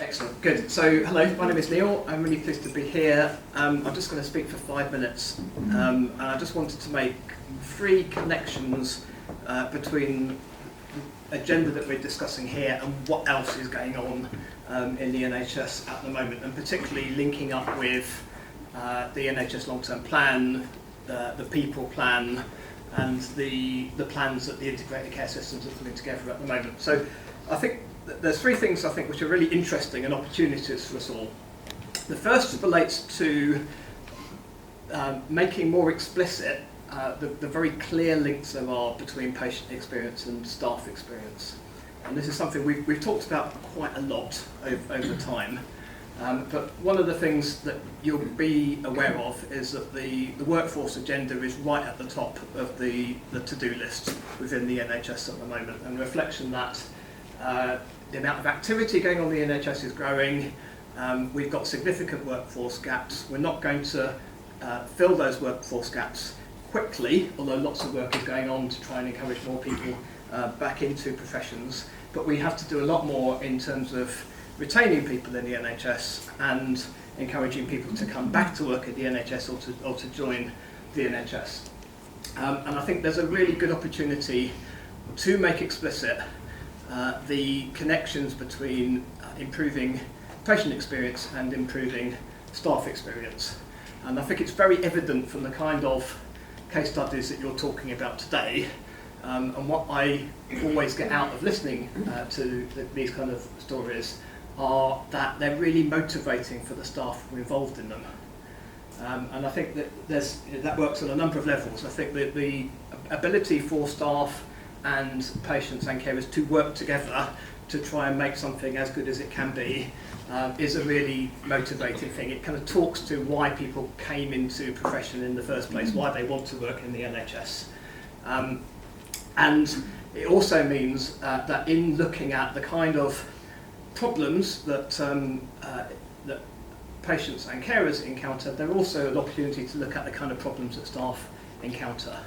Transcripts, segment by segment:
Excellent, good. So, hello, my name is Neil. I'm really pleased to be here. I'm just going to speak for 5 minutes. And I just wanted to make 3 connections between the agenda that we're discussing here and what else is going on in the NHS at the moment, and particularly linking up with the NHS long-term plan, the people plan, and the plans that the integrated care systems are putting together at the moment. So I think there's 3 things I think which are really interesting and opportunities for us all. The first relates to making more explicit the very clear links there are between patient experience and staff experience. And this is something we've talked about quite a lot over time. But one of the things that you'll be aware of is that the workforce agenda is right at the top of the to-do list within the NHS at the moment, and reflection that the amount of activity going on in the NHS is growing. We've got significant workforce gaps. We're not going to fill those workforce gaps quickly, although lots of work is going on to try and encourage more people back into professions. But we have to do a lot more in terms of retaining people in the NHS and encouraging people to come back to work at the NHS or to join the NHS. And I think there's a really good opportunity to make explicit the connections between improving patient experience and improving staff experience. And I think it's very evident from the kind of case studies that you're talking about today, and what I always get out of listening to these kind of stories are that they're really motivating for the staff who are involved in them. And I think that that works on a number of levels. I think that the ability for staff and patients and carers to work together to try and make something as good as it can be is a really motivating thing. It kind of talks to why people came into profession in the first place, why they want to work in the NHS. And it also means that in looking at the kind of problems that that patients and carers encounter, there's also an opportunity to look at the kind of problems that staff encounter.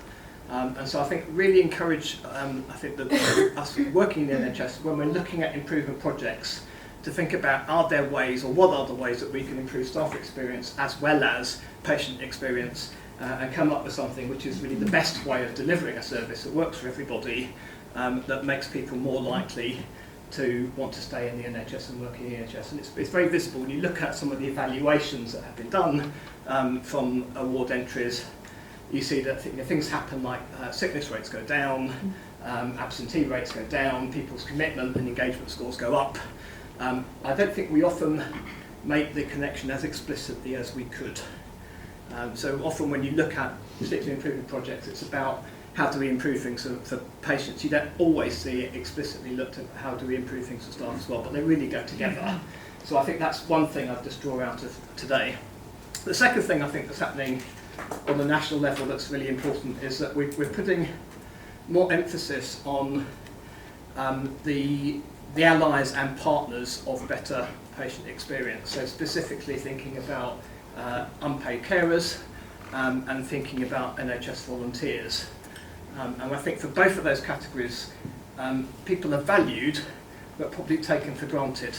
And so I think really encourage us working in the NHS, when we're looking at improvement projects, to think about are there ways, or what are the ways that we can improve staff experience as well as patient experience, and come up with something which is really the best way of delivering a service that works for everybody, that makes people more likely to want to stay in the NHS and work in the NHS. And it's very visible when you look at some of the evaluations that have been done from award entries. You see that things happen like sickness rates go down, absentee rates go down, people's commitment and engagement scores go up. I don't think we often make the connection as explicitly as we could. So often when you look at particularly improvement projects, it's about how do we improve things for patients. You don't always see it explicitly looked at how do we improve things for staff as well, but they really go together. So I think that's one thing I've just drawn out of today. The second thing I think that's happening on the national level that's really important is that we're putting more emphasis on the allies and partners of better patient experience. So specifically thinking about unpaid carers and thinking about NHS volunteers. And I think for both of those categories, people are valued but probably taken for granted.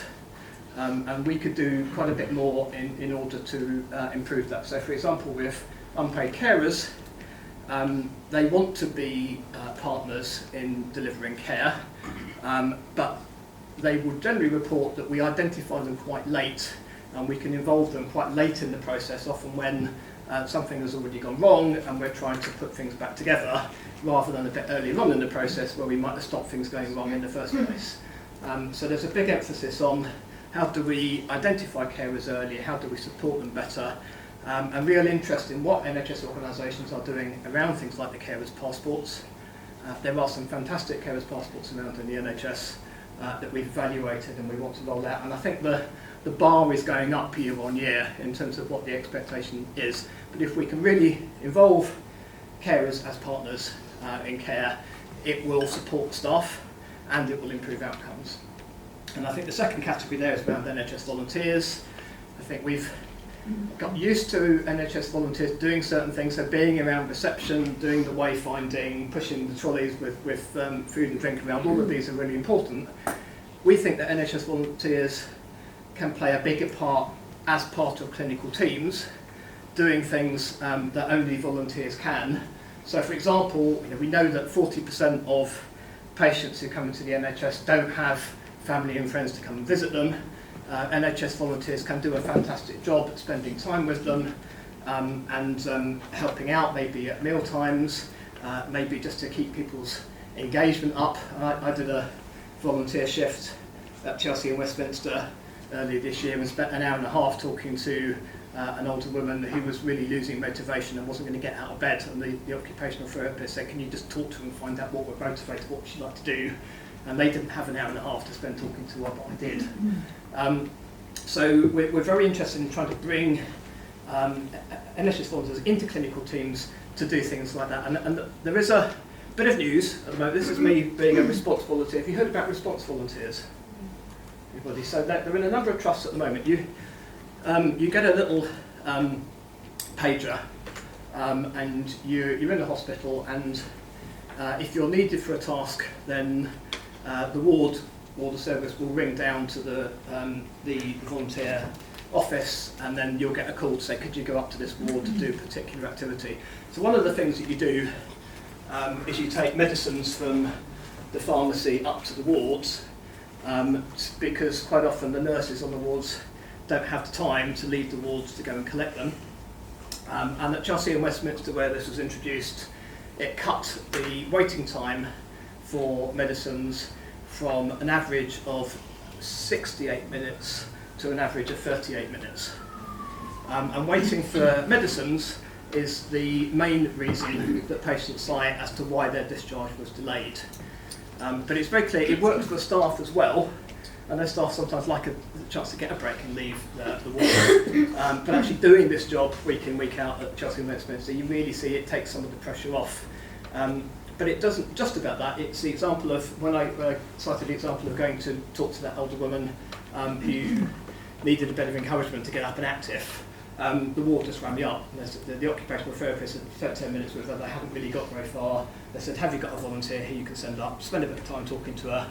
And we could do quite a bit more in order to improve that. So for example, with unpaid carers, they want to be partners in delivering care, but they will generally report that we identify them quite late, and we can involve them quite late in the process, often when something has already gone wrong and we're trying to put things back together, rather than a bit earlier on in the process where we might have stopped things going wrong in the first place. So there's a big emphasis on how do we identify carers earlier, how do we support them better, and real interest in what NHS organisations are doing around things like the carers passports. There are some fantastic carers passports around in the NHS that we've evaluated and we want to roll out, and I think the bar is going up year on year in terms of what the expectation is. But if we can really involve carers as partners in care, it will support staff and it will improve outcomes. And I think the second category there is around NHS volunteers. I think we've got used to NHS volunteers doing certain things, so being around reception, doing the wayfinding, pushing the trolleys with food and drink around, all of these are really important. We think that NHS volunteers can play a bigger part as part of clinical teams, doing things that only volunteers can. So for example, we know that 40% of patients who come into the NHS don't have family and friends to come and visit them. NHS volunteers can do a fantastic job at spending time with them and helping out, maybe at meal times, maybe just to keep people's engagement up. I did a volunteer shift at Chelsea and Westminster earlier this year and spent an hour and a half talking to an older woman who was really losing motivation and wasn't going to get out of bed, and the occupational therapist said, can you just talk to her and find out what would motivate her, what she'd like to do? And they didn't have an hour and a half to spend talking to her, but I did. So we're very interested in trying to bring NHS volunteers into clinical teams to do things like that. And there is a bit of news at the moment. This is me being a response volunteer. Have you heard about response volunteers? Everybody? So they're in a number of trusts at the moment. You get a little pager and you're in the hospital, and if you're needed for a task, then the ward or the service will ring down to the volunteer office, and then you'll get a call to say, could you go up to this ward to do a particular activity. So one of the things that you do is you take medicines from the pharmacy up to the wards, because quite often the nurses on the wards don't have the time to leave the wards to go and collect them. And at Chelsea and Westminster, where this was introduced, it cut the waiting time for medicines from an average of 68 minutes to an average of 38 minutes. And waiting for medicines is the main reason that patients cite as to why their discharge was delayed. But it's very clear it works for staff as well, and their staff sometimes like a chance to get a break and leave the ward. But actually doing this job week in, week out at Chelsea and Westminster, you really see it takes some of the pressure off. But it doesn't just about that. It's the example of, when I cited the example of going to talk to that older woman who needed a bit of encouragement to get up and active. The ward just rang me up. The occupational therapist had spent 10 minutes with her. They hadn't really got very far. They said, have you got a volunteer here you can send up? Spend a bit of time talking to her.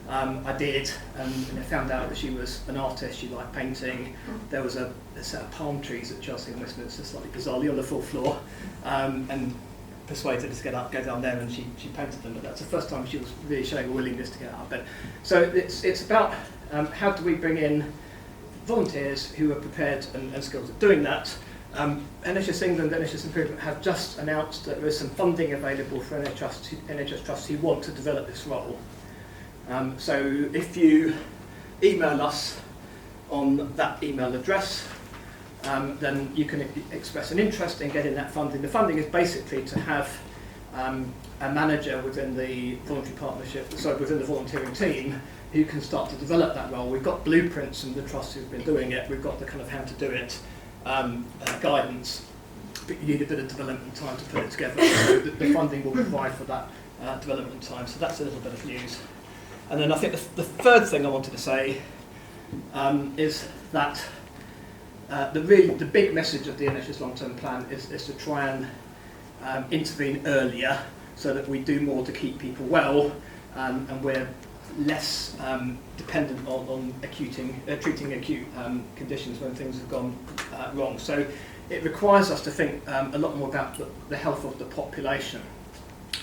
I did, and I found out that she was an artist. She liked painting. There was a set of palm trees at Chelsea and Westminster, slightly bizarrely, on the 4th floor, and persuaded her to get up, go down there, and she painted them. But that's the first time she was really showing a willingness to get out of bed. So it's about how do we bring in volunteers who are prepared and skilled at doing that. NHS England, NHS Improvement have just announced that there is some funding available for NHS trusts who want to develop this role. So if you email us on that email address, then you can express an interest in getting that funding. The funding is basically to have a manager within the voluntary partnership, within the volunteering team, who can start to develop that role. We've got blueprints from the trusts who've been doing it. We've got the kind of how to do it guidance, but you need a bit of development time to put it together. So the funding will provide for that development time. So that's a little bit of news. And then I think the third thing I wanted to say is that the big message of the NHS long-term plan is to try and intervene earlier so that we do more to keep people well, and we're less dependent on treating acute conditions when things have gone wrong. So it requires us to think a lot more about the health of the population.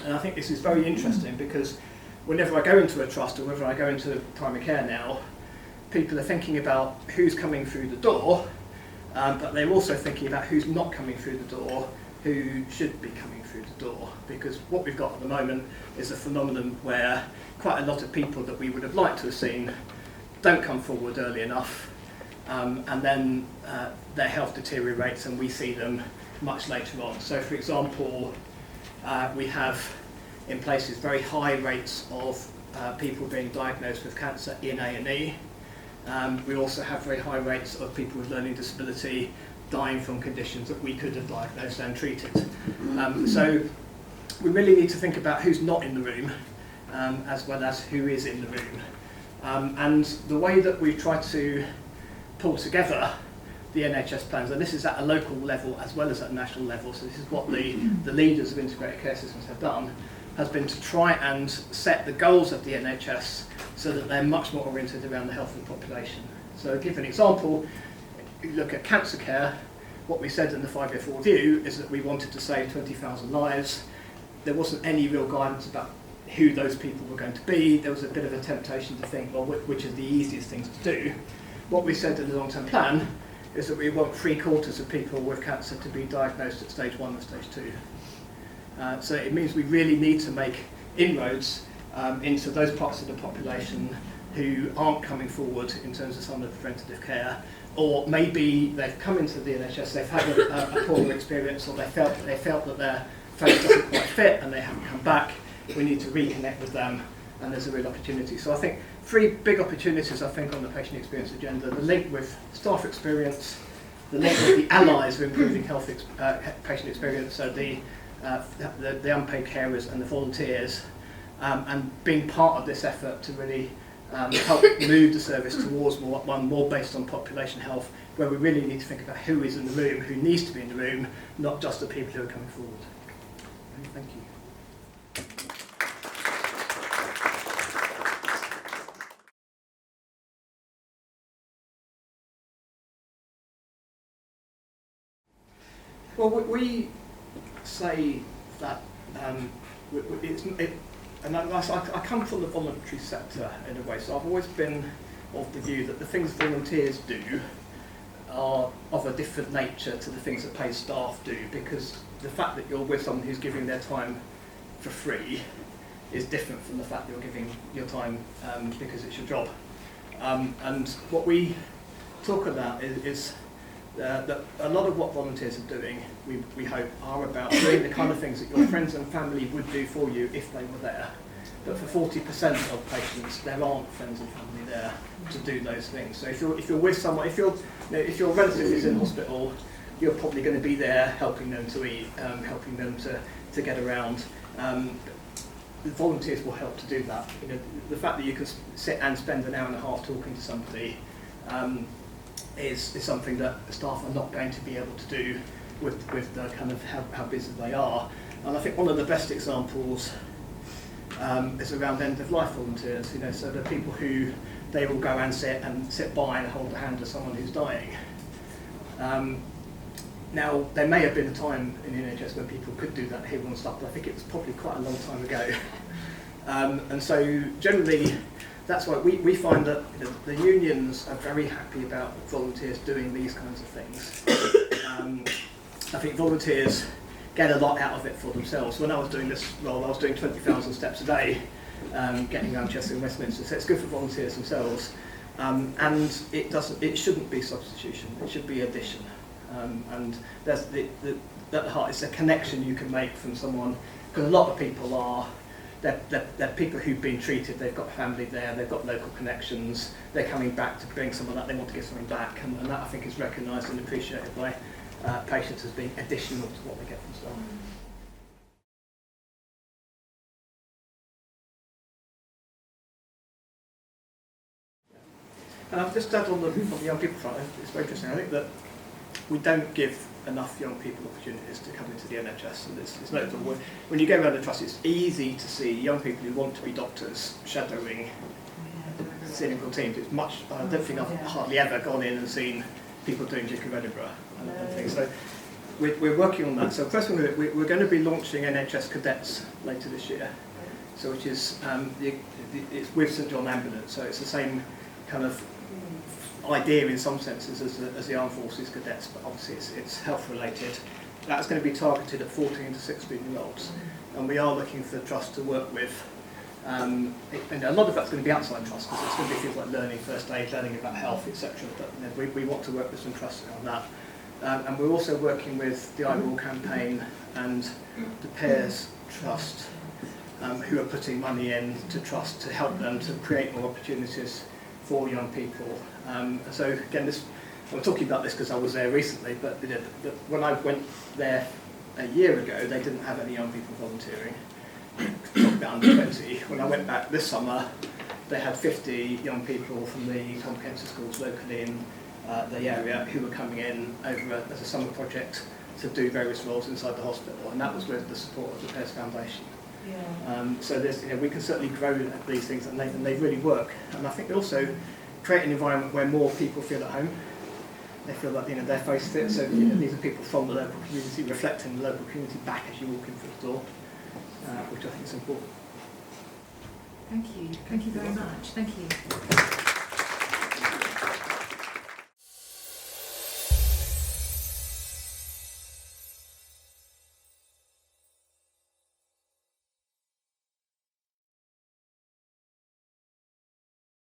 And I think this is very interesting because whenever I go into a trust or whenever I go into primary care now, people are thinking about who's coming through the door, but they're also thinking about who's not coming through the door, who should be coming through the door. Because what we've got at the moment is a phenomenon where quite a lot of people that we would have liked to have seen don't come forward early enough, and then their health deteriorates and we see them much later on. So for example, we have in places very high rates of people being diagnosed with cancer in A&E. We also have very high rates of people with learning disability dying from conditions that we could have diagnosed and treated. So we really need to think about who's not in the room as well as who is in the room. And the way that we try to pull together the NHS plans, and this is at a local level as well as at a national level, so this is what the leaders of integrated care systems have done, has been to try and set the goals of the NHS so that they're much more oriented around the health of the population. So to give an example, if you look at cancer care, what we said in the 5-year review is that we wanted to save 20,000 lives. There wasn't any real guidance about who those people were going to be. There was a bit of a temptation to think, well, which is the easiest things to do. What we said in the long-term plan is that we want 3/4 of people with cancer to be diagnosed at stage 1 and stage 2. So it means we really need to make inroads into those parts of the population who aren't coming forward in terms of some of the preventative care, or maybe they've come into the NHS, they've had a poor experience, or they felt that their face doesn't quite fit and they haven't come back. We need to reconnect with them, and there's a real opportunity. So I think 3 big opportunities, I think, on the patient experience agenda: the link with staff experience, the link with the allies of improving patient experience, so the unpaid carers and the volunteers, and being part of this effort to really help move the service towards one more based on population health, where we really need to think about who is in the room, who needs to be in the room, not just the people who are coming forward. Thank you. Well, we say that and I come from the voluntary sector in a way, so I've always been of the view that the things volunteers do are of a different nature to the things that paid staff do, because the fact that you're with someone who's giving their time for free is different from the fact that you're giving your time because it's your job. And what we talk about is that a lot of what volunteers are doing, we hope, are about doing the kind of things that your friends and family would do for you if they were there. But for 40% of patients, there aren't friends and family there to do those things. So if you're with someone, if your relative is in hospital, you're probably going to be there helping them to eat, helping them to get around. The volunteers will help to do that. The fact that you can sit and spend an hour and a half talking to somebody is something that staff are not going to be able to do with the kind of how busy they are. And I think one of the best examples is around end-of-life volunteers. So the people who they will go and sit by and hold the hand of someone who's dying. Now, there may have been a time in the NHS when people could do that here and stuff, but I think it was probably quite a long time ago. And so generally, that's why we find that the unions are very happy about volunteers doing these kinds of things. I think volunteers get a lot out of it for themselves. When I was doing this role, I was doing 20,000 steps a day, getting around Chester and Westminster, so it's good for volunteers themselves. And it shouldn't be substitution, it should be addition. And there's at the heart, it's a connection you can make from someone, because a lot of people are, they're people who've been treated, they've got family there, they've got local connections, they're coming back to bring some of that, they want to give something back, and that I think is recognised and appreciated by patients as being additional to what they get from staff. And I've just add on the young people front, it's very interesting. I think that we don't give enough young people opportunities to come into the NHS, and it's notable. When you go around the trust, it's easy to see young people who want to be doctors shadowing clinical teams. It's much. I don't think I've hardly ever gone in and seen people doing Duke of Edinburgh and things. So we're working on that. So first we're going to be launching NHS Cadets later this year. So which is it's with St John Ambulance. So it's the same kind of idea in some senses as the Armed Forces Cadets, but obviously it's health related. That's going to be targeted at 14 to 16-year-olds, and we are looking for the trust to work with. And a lot of that's going to be outside trust, because it's going to be things like learning first aid, learning about health, etc. But we want to work with some trusts on that. And we're also working with the iWall campaign and the PERS Trust, who are putting money in to trust to help them to create more opportunities for young people. So again, I'm talking about this because I was there recently, but when I went there a year ago, they didn't have any young people volunteering. Talking about under 20. When I went back this summer, they had 50 young people from the comprehensive schools locally in the area who were coming in over as a summer project to do various roles inside the hospital, and that was with the support of the PERS Foundation. Yeah. So there's, we can certainly grow these things, and they really work. And I think also, create an environment where more people feel at home. They feel like they're face fit. So these are people from the local community, reflecting the local community back as you walk in through the door, which I think is important. Thank you. Thank you very much. Thank you.